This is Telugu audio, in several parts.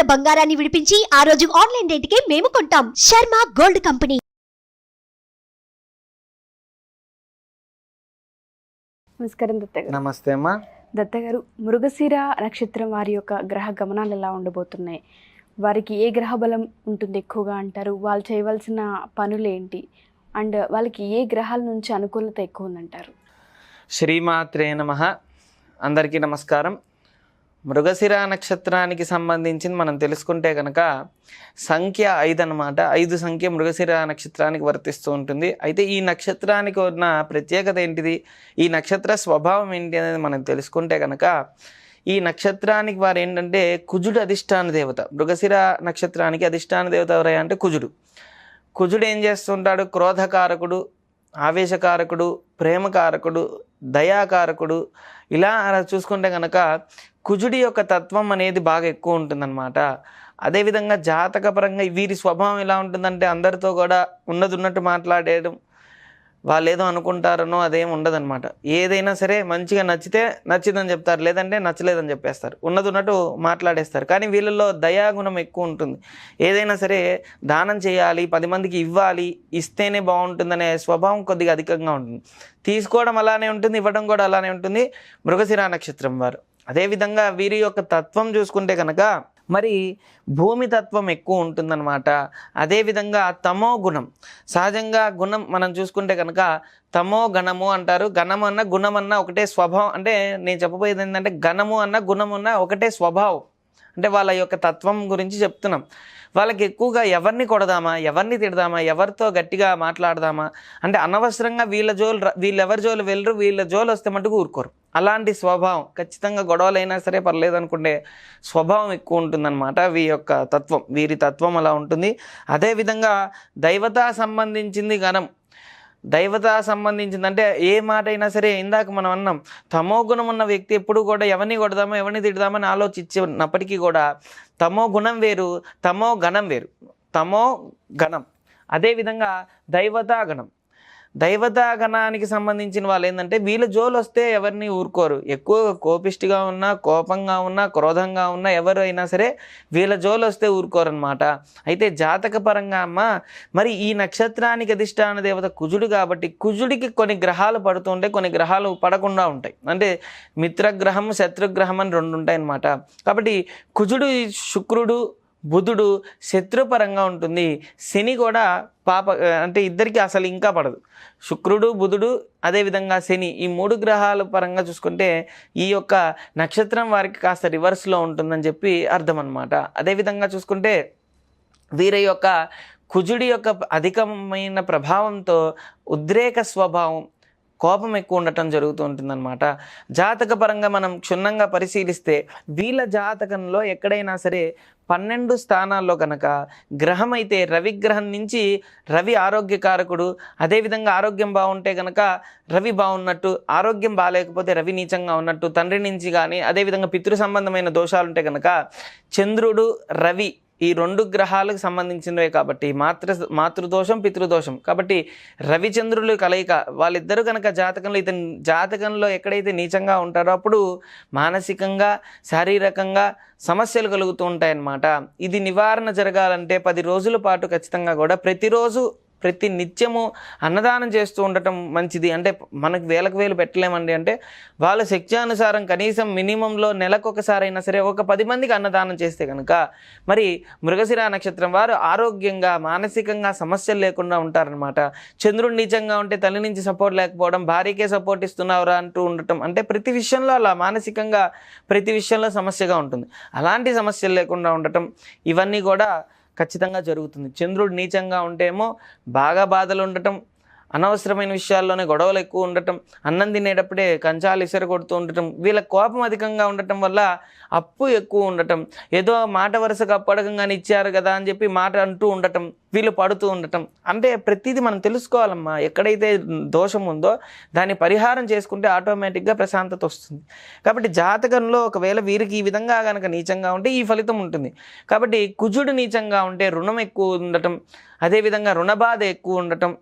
ఉన్న బంగారాన్ని విడిపించి ఆ రోజు ఆన్లైన్ రేటుకే మేము కొంటాం. Sharma gold company. నమస్కారం దత్తగారు. నమస్తే అమ్మా. దత్తగారు, మృగశిర నక్షత్రం వారి యొక్క గ్రహ గమనాలు ఎలా ఉండబోతున్నాయి? వారికి ఏ గ్రహ బలం ఉంటుంది ఎక్కువగా అంటారు? వాళ్ళు చేయవలసిన పనులు ఏంటి? అండ్ వాళ్ళకి ఏ గ్రహాల నుంచి అనుకూలత ఎక్కువ ఉందంటారు? శ్రీమాత్రే నమః. అందరికీ నమస్కారం. మృగశిర నక్షత్రానికి సంబంధించి మనం తెలుసుకుంటే కనుక సంఖ్య 5 అన్నమాట. 5 సంఖ్య మృగశిర నక్షత్రానికి వర్తిస్తూ ఉంటుంది. అయితే ఈ నక్షత్రానికి ఉన్న ప్రత్యేకత ఏంటిది, ఈ నక్షత్ర స్వభావం ఏంటి అనేది మనం తెలుసుకుంటే కనుక ఈ నక్షత్రానికి వారు ఏంటంటే కుజుడు అధిష్టాన దేవత. మృగశిర నక్షత్రానికి అధిష్టాన దేవత ఎవరయ్యా అంటే కుజుడు. కుజుడు ఏం చేస్తుంటాడు? క్రోధకారకుడు, ఆవేశకారకుడు, ప్రేమకారకుడు, దయాకారకుడు. ఇలా చూసుకుంటే కనుక కుజుడి యొక్క తత్వం అనేది బాగా ఎక్కువ ఉంటుందన్నమాట. అదేవిధంగా జాతకపరంగా వీరి స్వభావం ఎలా ఉంటుందంటే అందరితో కూడా ఉన్నట్టు మాట్లాడేయడం, వాళ్ళు ఏదో అనుకుంటారనో అదేం ఉండదన్నమాట. ఏదైనా సరే మంచిగా నచ్చితే నచ్చిందని చెప్తారు, లేదంటే నచ్చలేదని చెప్పేస్తారు, ఉన్నట్టు మాట్లాడేస్తారు. కానీ వీళ్ళలో దయాగుణం ఎక్కువ ఉంటుంది. ఏదైనా సరే దానం చేయాలి, 10 మందికి ఇవ్వాలి, ఇస్తేనే బాగుంటుందనే స్వభావం కొద్దిగా అధికంగా ఉంటుంది. తీసుకోవడం అలానే ఉంటుంది, ఇవ్వడం కూడా అలానే ఉంటుంది మృగశిర నక్షత్రం వారు. అదేవిధంగా వీరి యొక్క తత్వం చూసుకుంటే కనుక మరి భూమి తత్వం ఎక్కువ ఉంటుందన్నమాట. అదేవిధంగా తమో గుణం, సహజంగా గుణం మనం చూసుకుంటే కనుక తమో గణము అంటారు. గణం అన్న గుణం అన్న ఒకటే స్వభావం. అంటే నేను చెప్పబోయేది ఏంటంటే గణము అన్న గుణం అన్న ఒకటే స్వభావం. అంటే వాళ్ళ యొక్క తత్వం గురించి చెప్తున్నాం. వాళ్ళకి ఎక్కువగా ఎవరిని కొడదామా, ఎవరిని తిడదామా, ఎవరితో గట్టిగా మాట్లాడదామా అంటే అనవసరంగా వీళ్ళెవరి జోలు వెళ్ళరు, వీళ్ళ జోలు వస్తే మటుకు ఊరుకోరు. అలాంటి స్వభావం, ఖచ్చితంగా గొడవలైనా సరే పర్లేదు అనుకుంటే స్వభావం ఎక్కువ ఉంటుందన్నమాట వీరి తత్వం అలా ఉంటుంది. అదేవిధంగా దైవతా సంబంధించింది గణం. దైవతా సంబంధించిందంటే ఏ మాట అయినా సరే ఇందాక మనం అన్నాం, తమో గుణం ఉన్న వ్యక్తి ఎప్పుడు కూడా ఎవరిని కొడదామో ఎవరిని తిడదామని ఆలోచించినప్పటికీ కూడా తమో గుణం వేరు, తమో గణం వేరు. తమో గణం. అదేవిధంగా దైవతా గణం. దైవతా గణానికి సంబంధించిన వాళ్ళు ఏంటంటే వీళ్ళ జోలు వస్తే ఎవరిని ఊరుకోరు. ఎక్కువ కోపిష్టిగా ఉన్నా, కోపంగా ఉన్నా, క్రోధంగా ఉన్నా ఎవరైనా సరే వీళ్ళ జోలు వస్తే ఊరుకోరనమాట. అయితే జాతక పరంగా అమ్మ మరి ఈ నక్షత్రానికి అధిష్టాన దేవత కుజుడు కాబట్టి కుజుడికి కొన్ని గ్రహాలు పడుతుంటాయి, కొన్ని గ్రహాలు పడకుండా ఉంటాయి. అంటే మిత్రగ్రహం, శత్రుగ్రహం అని 2 ఉంటాయి అన్నమాట. కాబట్టి కుజుడు, శుక్రుడు, బుధుడు శత్రుపరంగా ఉంటుంది. శని కూడా అంటే ఇద్దరికి అసలు ఇంకా పడదు. శుక్రుడు, బుధుడు, అదేవిధంగా శని, ఈ 3 గ్రహాల పరంగా చూసుకుంటే ఈ యొక్క నక్షత్రం వారికి కాస్త రివర్స్లో ఉంటుందని చెప్పి అర్థం అన్నమాట. అదేవిధంగా చూసుకుంటే వీరి యొక్క కుజుడి యొక్క అధికమైన ప్రభావంతో ఉద్రేక స్వభావం, కోపం ఎక్కువ ఉండటం జరుగుతూ ఉంటుందన్నమాట. జాతక పరంగా మనం క్షుణ్ణంగా పరిశీలిస్తే వీళ్ళ జాతకంలో ఎక్కడైనా సరే 12 స్థానాల్లో కనుక గ్రహం అయితే రవిగ్రహం నుంచి రవి ఆరోగ్యకారకుడు. అదేవిధంగా ఆరోగ్యం బాగుంటే కనుక రవి బాగున్నట్టు, ఆరోగ్యం బాగాలేకపోతే రవి నీచంగా ఉన్నట్టు, తండ్రి నుంచి కానీ అదేవిధంగా పితృ సంబంధమైన దోషాలు ఉంటే కనుక చంద్రుడు, రవి ఈ 2 గ్రహాలకు సంబంధించినవే కాబట్టి మాతృదోషం, పితృదోషం. కాబట్టి రవిచంద్రులు కలయిక వాళ్ళిద్దరూ కనుక జాతకంలో ఎక్కడైతే నీచంగా ఉంటారో అప్పుడు మానసికంగా, శారీరకంగా సమస్యలు కలుగుతూ ఉంటాయన్నమాట. ఇది నివారణ జరగాలంటే 10 రోజుల పాటు ఖచ్చితంగా కూడా ప్రతి నిత్యము అన్నదానం చేస్తూ ఉండటం మంచిది. అంటే మనకు వేలకు వేలు పెట్టలేమండి. అంటే వాళ్ళ శక్త్యానుసారం కనీసం మినిమంలో నెలకొకసారి అయినా సరే ఒక 10 మందికి అన్నదానం చేస్తే కనుక మరి మృగశిర నక్షత్రం వారు ఆరోగ్యంగా, మానసికంగా సమస్యలు లేకుండా ఉంటారనమాట. చంద్రుడు నీచంగా ఉంటే తల్లి నుంచి సపోర్ట్ లేకపోవడం, భార్యకే సపోర్ట్ ఇస్తున్నావురా అంటూ ఉండటం, అంటే ప్రతి విషయంలో అలా మానసికంగా ప్రతి విషయంలో సమస్యగా ఉంటుంది. అలాంటి సమస్యలు లేకుండా ఉండటం ఇవన్నీ కూడా ఖచ్చితంగా జరుగుతుంది. చంద్రుడు నీచంగా ఉంటేమో బాగా బాధలు ఉండటం, అనవసరమైన విషయాల్లోనే గొడవలు ఎక్కువ ఉండటం, అన్నం తినేటప్పుడే కంచాలు ఇసర కొడుతూ ఉండటం, వీళ్ళ కోపం అధికంగా ఉండటం వల్ల అప్పు ఎక్కువ ఉండటం, ఏదో మాట వరుసగా అప్పు అడగంగానే ఇచ్చారు కదా అని చెప్పి మాట అంటూ ఉండటం, వీళ్ళు పడుతూ ఉండటం. అంటే ప్రతిదీ మనం తెలుసుకోవాలమ్మా. ఎక్కడైతే దోషం ఉందో దాన్ని పరిహారం చేసుకుంటే ఆటోమేటిక్గా ప్రశాంతత వస్తుంది. కాబట్టి జాతకంలో ఒకవేళ వీరికి ఈ విధంగా కనుక నీచంగా ఉంటే ఈ ఫలితం ఉంటుంది. కాబట్టి కుజుడు నీచంగా ఉంటే రుణం ఎక్కువ ఉండటం, అదేవిధంగా రుణబాధ ఎక్కువ ఉండటం,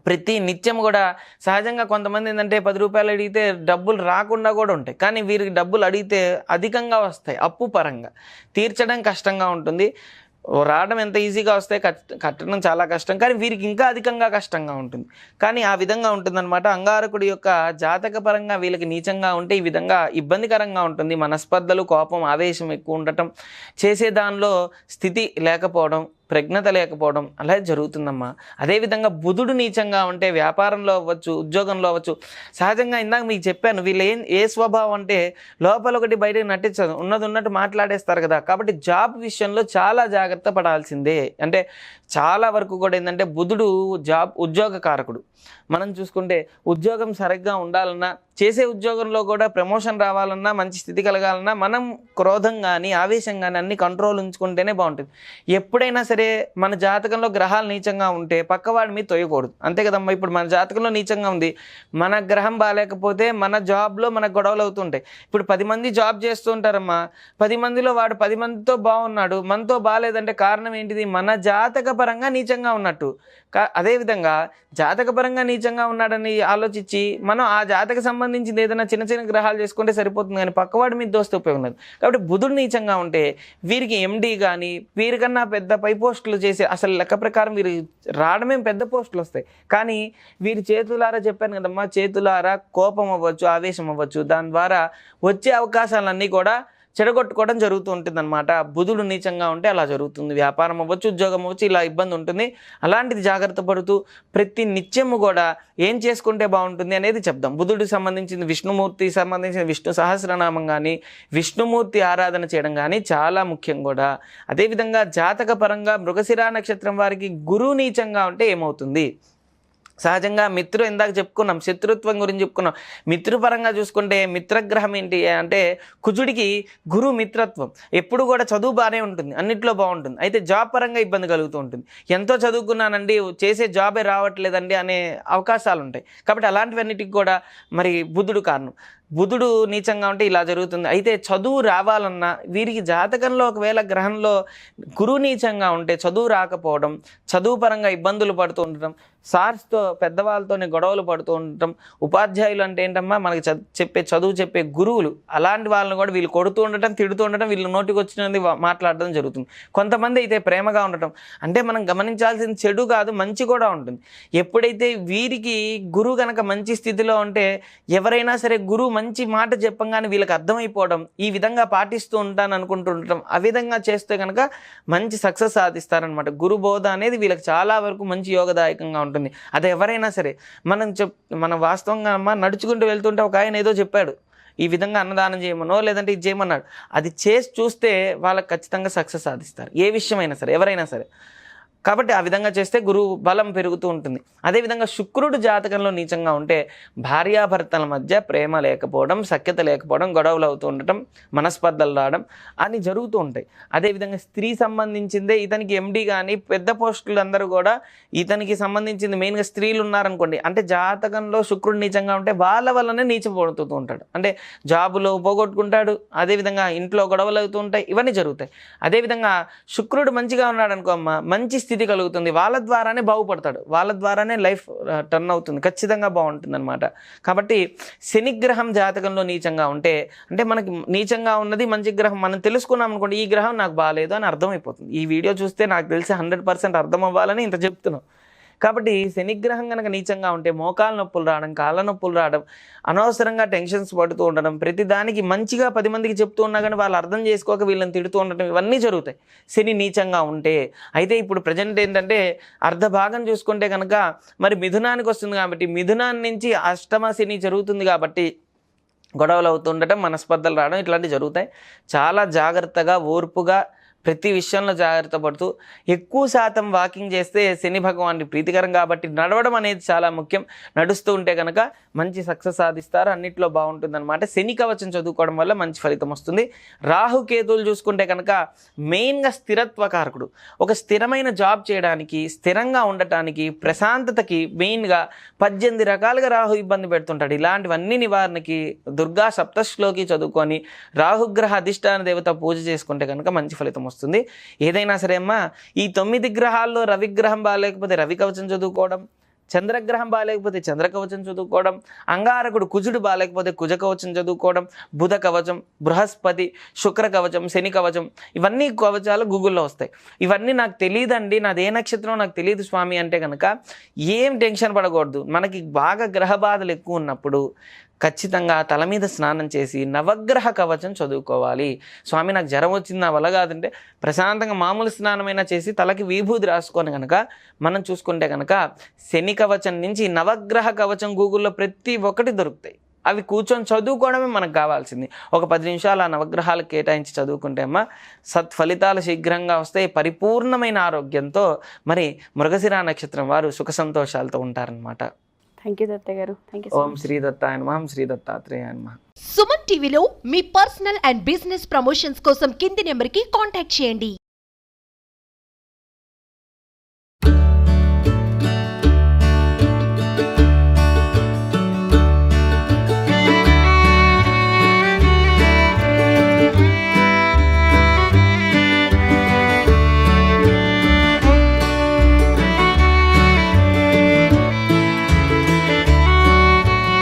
ప్రతి నిత్యం కూడా సహజంగా కొంతమంది ఏంటంటే 10 రూపాయలు అడిగితే డబ్బులు రాకుండా కూడా ఉంటాయి, కానీ వీరికి డబ్బులు అడిగితే అధికంగా వస్తాయి. అప్పు పరంగా తీర్చడం కష్టంగా ఉంటుంది, రావడం ఎంత ఈజీగా వస్తాయి, కట్టడం చాలా కష్టం, కానీ వీరికి ఇంకా అధికంగా కష్టంగా ఉంటుంది. కానీ ఆ విధంగా ఉంటుందన్నమాట. అంగారకుడి యొక్క జాతక పరంగా వీళ్ళకి నీచంగా ఉంటే ఈ విధంగా ఇబ్బందికరంగా ఉంటుంది. మనస్పర్ధలు, కోపం, ఆవేశం ఎక్కువ ఉండటం, చేసే దానిలో స్థితి లేకపోవడం, ప్రజ్ఞత లేకపోవడం అలా జరుగుతుందమ్మా. అదేవిధంగా బుధుడు నీచంగా ఉంటే వ్యాపారంలో అవ్వచ్చు, ఉద్యోగంలో అవ్వచ్చు. సహజంగా ఇందాక మీకు చెప్పాను, వీళ్ళు ఏ స్వభావం అంటే లోపల ఒకటి బయటకు నటించదు, ఉన్నట్టు మాట్లాడేస్తారు కదా. కాబట్టి జాబ్ విషయంలో చాలా జాగ్రత్త పడాల్సిందే. అంటే చాలా వరకు కూడా ఏంటంటే బుధుడు ఉద్యోగ కారకుడు. మనం చూసుకుంటే ఉద్యోగం సరిగ్గా ఉండాలన్నా, చేసే ఉద్యోగంలో కూడా ప్రమోషన్ రావాలన్నా, మంచి స్థితి కలగాలన్నా మనం క్రోధం కానీ ఆవేశం కానీ అన్ని కంట్రోల్ ఉంచుకుంటేనే బాగుంటుంది. ఎప్పుడైనా సరే మన జాతకంలో గ్రహాలు నీచంగా ఉంటే పక్కవాడి మీద తొయ్యకూడదు, అంతే కదమ్మా. ఇప్పుడు మన జాతకంలో నీచంగా ఉంది, మన గ్రహం బాగాలేకపోతే మన జాబ్లో మనకు గొడవలు అవుతుంటాయి. ఇప్పుడు 10 మంది జాబ్ చేస్తూ ఉంటారమ్మా, 10 మందిలో వాడు 10 మందితో బాగున్నాడు, మనతో బాగాలేదంటే కారణం ఏంటిది? మన జాతక పరంగా నీచంగా ఉన్నట్టు. అదేవిధంగా జాతక పరంగా నీచంగా ఉన్నాడని ఆలోచించి మనం ఆ జాతక సంబంధించింది ఏదైనా చిన్న చిన్న గ్రహాలు చేసుకుంటే సరిపోతుంది, కానీ పక్కవాడి మీద దోస్తే ఉపయోగం లేదు. కాబట్టి బుధుడు నీచంగా ఉంటే వీరికి ఎండి కానీ వీరికన్నా పెద్ద పై పోస్టులు చేసే, అసలు లెక్క ప్రకారం వీరు రావడమే పెద్ద పోస్టులు వస్తాయి, కానీ వీరి చేతులారా చెప్పాను కదమ్మా, చేతులారా కోపం అవ్వచ్చు, ఆవేశం అవ్వచ్చు, దాని ద్వారా వచ్చే అవకాశాలన్నీ కూడా చెడగొట్టుకోవడం జరుగుతూ ఉంటుంది అనమాట. బుధుడు నీచంగా ఉంటే అలా జరుగుతుంది. వ్యాపారం అవ్వచ్చు, ఉద్యోగం అవ్వచ్చు, ఇలా ఇబ్బంది ఉంటుంది. అలాంటిది జాగ్రత్త పడుతూ ప్రతి నిత్యము కూడా ఏం చేసుకుంటే బాగుంటుంది అనేది చెప్దాం. బుధుడికి సంబంధించిన విష్ణుమూర్తి సంబంధించిన విష్ణు సహస్రనామం కానీ విష్ణుమూర్తి ఆరాధన చేయడం కానీ చాలా ముఖ్యం కూడా. అదేవిధంగా జాతక పరంగా మృగశిర నక్షత్రం వారికి గురువు నీచంగా ఉంటే ఏమవుతుంది? సహజంగా ఇందాక చెప్పుకున్నాం, శత్రుత్వం గురించి చెప్పుకున్నాం. మిత్రపరంగా చూసుకుంటే మిత్రగ్రహం ఏంటి అంటే కుజుడికి గురు మిత్రత్వం. ఎప్పుడు కూడా చదువు బాగానే ఉంటుంది, అన్నిట్లో బాగుంటుంది, అయితే జాబ్ పరంగా ఇబ్బంది కలుగుతూ ఉంటుంది. ఎంతో చదువుకున్నానండి, చేసే జాబే రావట్లేదండి అనే అవకాశాలు ఉంటాయి. కాబట్టి అలాంటివన్నిటికి కూడా మరి బుధుడు కారణం. బుధుడు నీచంగా ఉంటే ఇలా జరుగుతుంది. అయితే చదువు రావాలన్నా వీరికి జాతకంలో ఒకవేళ గ్రహంలో గురువు నీచంగా ఉంటే చదువు రాకపోవడం, చదువు పరంగా ఇబ్బందులు పడుతూ ఉండటం, సార్స్తో పెద్దవాళ్ళతోనే గొడవలు పడుతూ ఉండటం, ఉపాధ్యాయులు అంటే ఏంటమ్మా మనకి చదువు చెప్పే గురువులు, అలాంటి వాళ్ళని కూడా వీళ్ళు కొడుతూ ఉండటం, తిడుతూ ఉండటం, వీళ్ళు నోటికి వచ్చినది మాట్లాడడం జరుగుతుంది. కొంతమంది అయితే ప్రేమగా ఉండటం, అంటే మనం గమనించాల్సింది చెడు కాదు మంచి కూడా ఉంటుంది. ఎప్పుడైతే వీరికి గురువు కనుక మంచి స్థితిలో ఉంటే ఎవరైనా సరే గురువు మంచి మాట చెప్పంగానే వీళ్ళకి అర్థమైపోవడం, ఈ విధంగా పాటిస్తూ ఉంటాను అనుకుంటూ ఉండటం, ఆ విధంగా చేస్తే కనుక మంచి సక్సెస్ సాధిస్తారనమాట. గురు బోధ అనేది వీళ్ళకి చాలా వరకు మంచి యోగదాయకంగా ఉంటుంది. అది ఎవరైనా సరే మన వాస్తవంగా నడుచుకుంటూ వెళ్తుంటే ఒక ఆయన ఏదో చెప్పాడు, ఈ విధంగా అన్నదానం చేయమనో లేదంటే ఇది చేయమన్నాడు, అది చేసి చూస్తే వాళ్ళకి ఖచ్చితంగా సక్సెస్ సాధిస్తారు, ఏ విషయమైనా సరే, ఎవరైనా సరే. కాబట్టి ఆ విధంగా చేస్తే గురువు బలం పెరుగుతూ ఉంటుంది. అదేవిధంగా శుక్రుడు జాతకంలో నీచంగా ఉంటే భార్యాభర్తల మధ్య ప్రేమ లేకపోవడం, సఖ్యత లేకపోవడం, గొడవలు అవుతూ ఉండటం, మనస్పర్ధలు రావడం అని జరుగుతూ ఉంటాయి. అదేవిధంగా స్త్రీ సంబంధించిందే ఇతనికి ఎండి కానీ పెద్ద పోస్టులు అందరూ కూడా ఇతనికి సంబంధించింది మెయిన్గా స్త్రీలు ఉన్నారనుకోండి, అంటే జాతకంలో శుక్రుడు నీచంగా ఉంటే వాళ్ళ వల్లనే నీచపడుతూ ఉంటాడు. అంటే జాబులో పోగొట్టుకుంటాడు, అదేవిధంగా ఇంట్లో గొడవలు అవుతూ ఉంటాయి, ఇవన్నీ జరుగుతాయి. అదేవిధంగా శుక్రుడు మంచిగా ఉన్నాడు అనుకో అమ్మ, మంచి స్థితి కలుగుతుంది, వాళ్ళ ద్వారానే బాగుపడతాడు, వాళ్ళ ద్వారానే లైఫ్ టర్న్ అవుతుంది, ఖచ్చితంగా బాగుంటుంది అనమాట. కాబట్టి శనిగ్రహం జాతకంలో నీచంగా ఉంటే, అంటే మనకి నీచంగా ఉన్నది మంచి గ్రహం మనం తెలుసుకున్నాం అనుకోండి, ఈ గ్రహం నాకు బాగాలేదు అని అర్థమైపోతుంది. ఈ వీడియో చూస్తే నాకు తెలిసి 100% అర్థం అవ్వాలని ఇంత చెప్తున్నాం. కాబట్టి శనిగ్రహం కనుక నీచంగా ఉంటే మోకాల నొప్పులు రావడం, కాళ్ళ నొప్పులు రావడం, అనవసరంగా టెన్షన్స్ పడుతూ ఉండడం, ప్రతిదానికి మంచిగా 10 మందికి చెప్తూ ఉన్నా కానీ వాళ్ళు అర్థం చేసుకోక వీళ్ళని తిడుతూ ఉండటం, ఇవన్నీ జరుగుతాయి శని నీచంగా ఉంటే. అయితే ఇప్పుడు ప్రజెంట్ ఏంటంటే అర్ధ భాగం చూసుకుంటే కనుక మరి మిథునానికి వస్తుంది, కాబట్టి మిథునాన్ని నుంచి అష్టమ శని జరుగుతుంది, కాబట్టి గొడవలు అవుతుండటం, మనస్పర్ధలు రావడం ఇట్లాంటివి జరుగుతాయి. చాలా జాగ్రత్తగా ఓర్పుగా ప్రతి విషయంలో జాగ్రత్త పడుతూ ఎక్కువ శాతం వాకింగ్ చేస్తే శని భగవానికి ప్రీతికరం, కాబట్టి నడవడం అనేది చాలా ముఖ్యం. నడుస్తూ ఉంటే కనుక మంచి సక్సెస్ సాధిస్తారు, అన్నిట్లో బాగుంటుందన్నమాట. శని కవచం చదువుకోవడం వల్ల మంచి ఫలితం వస్తుంది. రాహుకేతువులు చూసుకుంటే కనుక మెయిన్గా స్థిరత్వకారకుడు. ఒక స్థిరమైన జాబ్ చేయడానికి, స్థిరంగా ఉండటానికి, ప్రశాంతతకి మెయిన్గా 18 రకాలుగా రాహు ఇబ్బంది పెడుతుంటాడు. ఇలాంటివన్నీ నివారణకి దుర్గా సప్తశ్లోకి చదువుకొని రాహుగ్రహ అధిష్టాన దేవత పూజ చేసుకుంటే కనుక మంచి ఫలితం వస్తుంది. ఏదైనా సరే అమ్మా, ఈ 9 గ్రహాల్లో రవిగ్రహం బాగాలేకపోతే రవి కవచం చదువుకోవడం, చంద్రగ్రహం బాగాలేకపోతే చంద్రకవచం చదువుకోవడం, అంగారకుడు కుజుడు బాగాలేకపోతే కుజ కవచం చదువుకోవడం, బుధ కవచం, బృహస్పతి, శుక్ర కవచం, శని కవచం, ఇవన్నీ కవచాలు గూగుల్లో వస్తాయి. ఇవన్నీ నాకు తెలియదండి, నాది ఏ నక్షత్రం నాకు తెలియదు స్వామి అంటే కనుక ఏం టెన్షన్ పడకూడదు. మనకి బాగా గ్రహ బాధలు ఎక్కువ ఉన్నప్పుడు ఖచ్చితంగా తల మీద స్నానం చేసి నవగ్రహ కవచం చదువుకోవాలి. స్వామి నాకు జ్వరం వచ్చింది నా వల్ల కాదంటే ప్రశాంతంగా మామూలు స్నానమైనా చేసి తలకి విభూది రాసుకొని కనుక మనం చూసుకుంటే కనుక శని కవచం నుంచి నవగ్రహ కవచం గూగుల్లో ప్రతి ఒక్కటి దొరుకుతాయి. అవి కూర్చొని చదువుకోవడమే మనకు కావాల్సింది. ఒక 10 నిమిషాలు ఆ నవగ్రహాలకు కేటాయించి చదువుకుంటే అమ్మ సత్ఫలితాలు శీఘ్రంగా వస్తాయి. పరిపూర్ణమైన ఆరోగ్యంతో మరి మృగశిర నక్షత్రం వారు సుఖ సంతోషాలతో ఉంటారనమాట. Thank you Dattayya garu. Thank you. ఓం శ్రీ దత్తాయ నమః, శ్రీ దత్తాత్రేయాయ నమః. సుమన్ టీవీలో మీ పర్సనల్ అండ్ బిజినెస్ ప్రమోషన్స్ కోసం కింది నెంబర్కి కాంటాక్ట్ చేయండి.